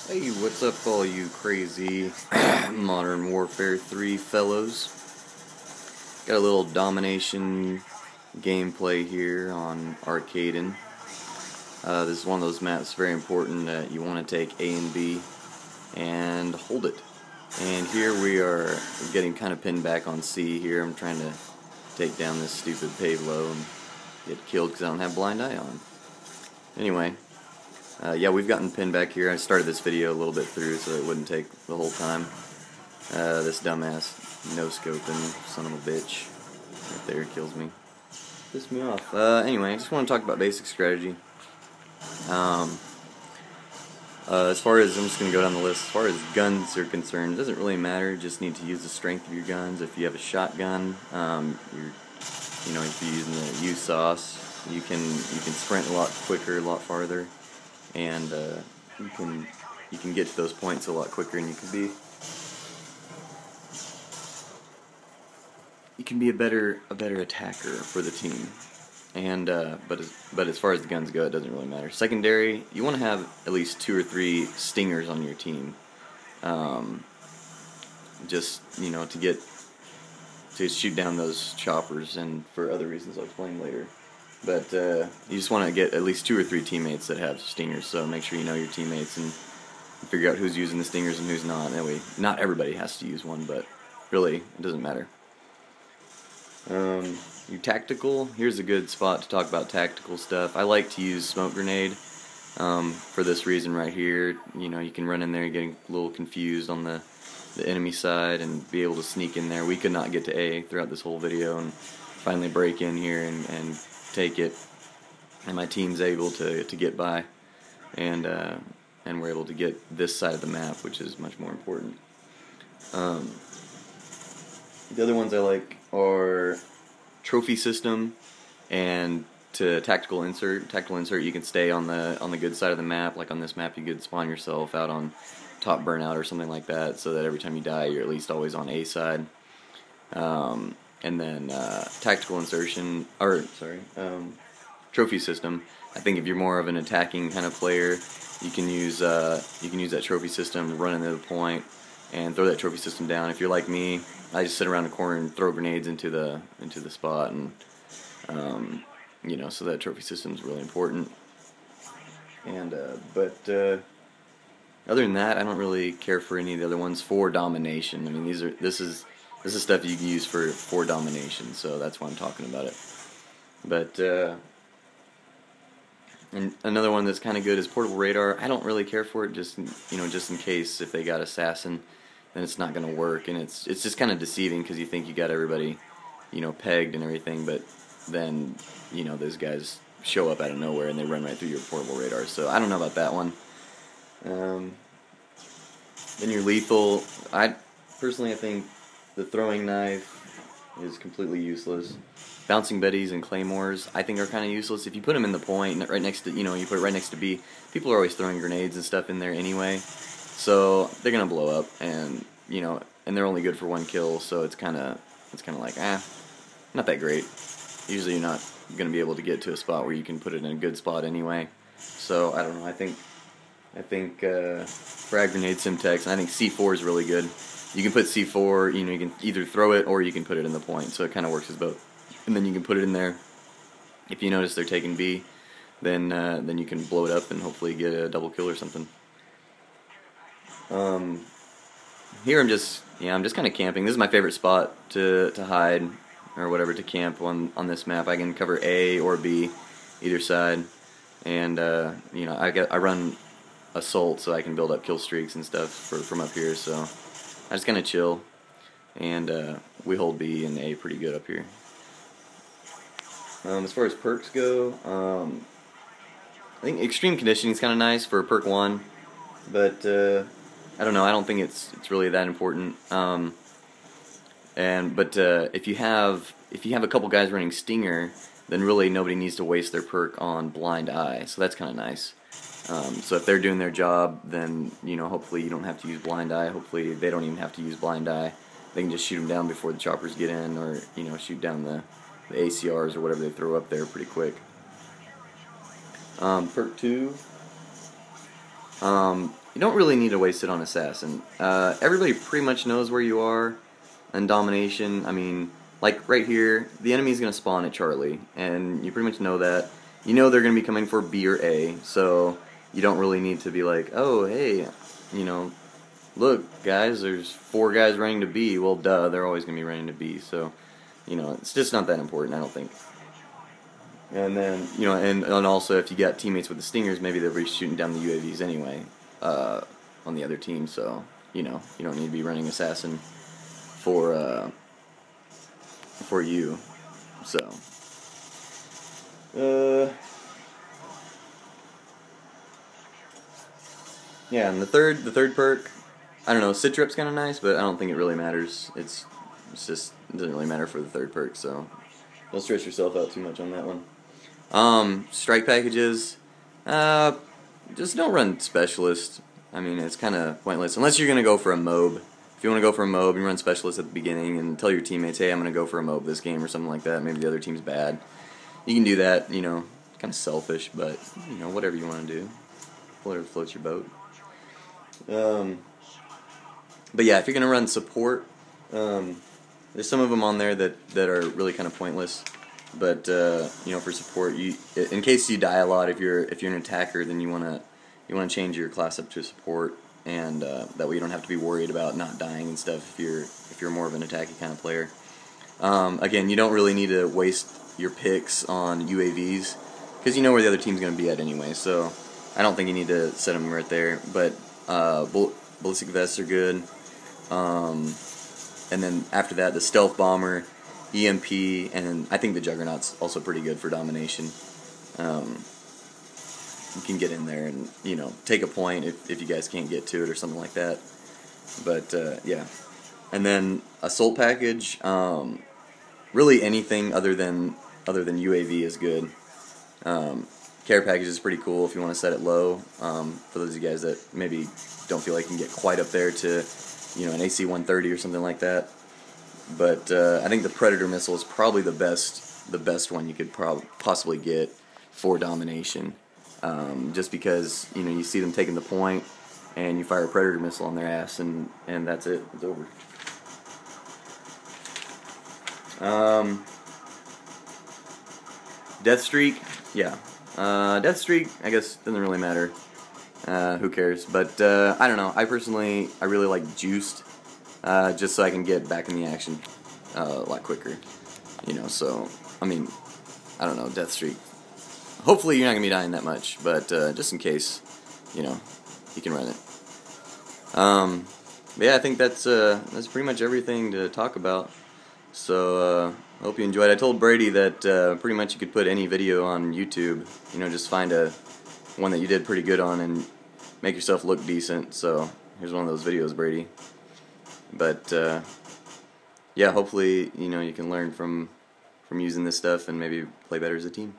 Hey, what's up all you crazy Modern Warfare 3 fellows? Got a little Domination gameplay here on Arcaden. This is one of those maps very important that you want to take A and B and hold it. And here we are getting kind of pinned back on C here. I'm trying to take down this stupid payload and get killed because I don't have blind eye on. Anyway. Yeah, we've gotten pinned back here. I started this video a little bit through so it wouldn't take the whole time. This dumbass no-scoping son of a bitch right there kills me. Pissed me off. Anyway, I just want to talk about basic strategy. As far as, I'm just going to go down the list, as far as guns are concerned, it doesn't really matter. You just need to use the strength of your guns. If you have a shotgun, if you're using the U-sauce, you can sprint a lot quicker, a lot farther. And you can get to those points a lot quicker, and you can be a better attacker for the team. And but as far as the guns go, it doesn't really matter. Secondary, you want to have at least 2 or 3 stingers on your team. Just to shoot down those choppers, and for other reasons I'll explain later. But you just want to get at least 2 or 3 teammates that have stingers, so make sure you know your teammates and figure out who's using the stingers and who's not. That way, not everybody has to use one, but really, it doesn't matter. Your tactical, here's a good spot to talk about tactical stuff. I like to use smoke grenade for this reason right here. You can run in there and get a little confused on the enemy side and be able to sneak in there. We could not get to A throughout this whole video and finally break in here and take it, and my team's able to get by, and we're able to get this side of the map, which is much more important. The other ones I like are trophy system and to tactical insert. Tactical insert, you can stay on the good side of the map. Like on this map, you could spawn yourself out on top burnout or something like that, so that every time you die, you're at least always on A side. And then tactical insertion, trophy system. I think if you're more of an attacking kind of player, you can use that trophy system, run into the point, and throw that trophy system down. If you're like me, I just sit around the corner and throw grenades into the spot, and so that trophy system is really important. And but other than that, I don't really care for any of the other ones for domination. I mean, this is stuff you can use for domination, so that's why I'm talking about it. But and another one that's kind of good is portable radar. I don't really care for it, just in case if they got assassin, then it's not going to work, and it's just kind of deceiving because you think you got everybody, pegged and everything, but then those guys show up out of nowhere and they run right through your portable radar. So I don't know about that one. Then your lethal. I think the throwing knife is completely useless. Bouncing Bettys and Claymores, I think, are kind of useless. If you put them in the point, right next to, you put it right next to B, people are always throwing grenades and stuff in there anyway, so they're gonna blow up, and and they're only good for 1 kill, so it's kind of like, not that great. Usually you're not gonna be able to get to a spot where you can put it in a good spot anyway. So I don't know. I think frag grenade, Simtex, and I think C4 is really good. You can put C4, you can either throw it or you can put it in the point, so it kind of works as both. And then you can put it in there. If you notice they're taking B, then you can blow it up and hopefully get a double kill or something. Here I'm just kind of camping. This is my favorite spot to hide or whatever, to camp on this map. I can cover A or B, either side, and I run assault so I can build up kill streaks and stuff from up here. So I just kind of chill, and we hold B and A pretty good up here. As far as perks go, I think extreme conditioning is kind of nice for perk 1, but I don't know. I don't think it's really that important. But if you have a couple guys running stinger, then really nobody needs to waste their perk on blind eye. So that's kind of nice. So if they're doing their job, then hopefully you don't have to use blind eye. Hopefully they don't even have to use blind eye. They can just shoot them down before the choppers get in, or shoot down the ACRs or whatever they throw up there pretty quick. Perk 2. you don't really need to waste it on Assassin. Everybody pretty much knows where you are in Domination. I mean, like right here, the enemy's going to spawn at Charlie, and you pretty much know that. You know they're going to be coming for B or A, so you don't really need to be like, oh, hey, you know, look, guys, there's 4 guys running to B. Well, duh, they're always going to be running to B, so, you know, it's just not that important, I don't think. And then, you know, and also if you got teammates with the Stingers, maybe they'll be shooting down the UAVs anyway on the other team, so, you know, you don't need to be running Assassin for you, so. Yeah, and the third perk, I don't know, Citrip's kind of nice, but I don't think it really matters. It's just, it doesn't really matter for the third perk, so don't stress yourself out too much on that one. Strike packages, just don't run Specialist. I mean, it's kind of pointless, unless you're going to go for a MOAB. If you want to go for a MOAB, you run Specialist at the beginning and tell your teammates, hey, I'm going to go for a MOAB this game or something like that. Maybe the other team's bad. You can do that, you know, kind of selfish, but, you know, whatever you want to do. Whatever floats your boat. But yeah, if you're going to run support, there's some of them on there that are really kind of pointless. But, you know, for support, in case you die a lot, if you're an attacker, then you want to change your class up to support, and that way you don't have to be worried about not dying and stuff if you're more of an attacky kind of player. Again, you don't really need to waste your picks on UAVs because you know where the other team's going to be at anyway, so I don't think you need to set them right there. But ballistic vests are good, and then after that, the stealth bomber, EMP, and I think the Juggernaut's also pretty good for Domination. You can get in there and, you know, take a point if you guys can't get to it or something like that. But yeah, and then assault package. Really anything other than UAV is good. Care package is pretty cool if you want to set it low. For those of you guys that maybe don't feel like you can get quite up there to, you know, an AC-130 or something like that. But I think the Predator missile is probably the best one you could possibly get for Domination. Just because, you know, you see them taking the point and you fire a Predator missile on their ass and that's it. It's over. Death Streak, yeah. Death Streak, I guess, doesn't really matter. Who cares? But, I don't know. I really like Juiced, just so I can get back in the action a lot quicker. You know, so, I mean, I don't know, Death Streak. Hopefully you're not going to be dying that much, but just in case, you know, you can run it. But yeah, I think that's pretty much everything to talk about. So, I hope you enjoyed. I told Brady that pretty much you could put any video on YouTube. You know, just find one that you did pretty good on and make yourself look decent. So, here's one of those videos, Brady. But, yeah, hopefully, you know, you can learn from using this stuff and maybe play better as a team.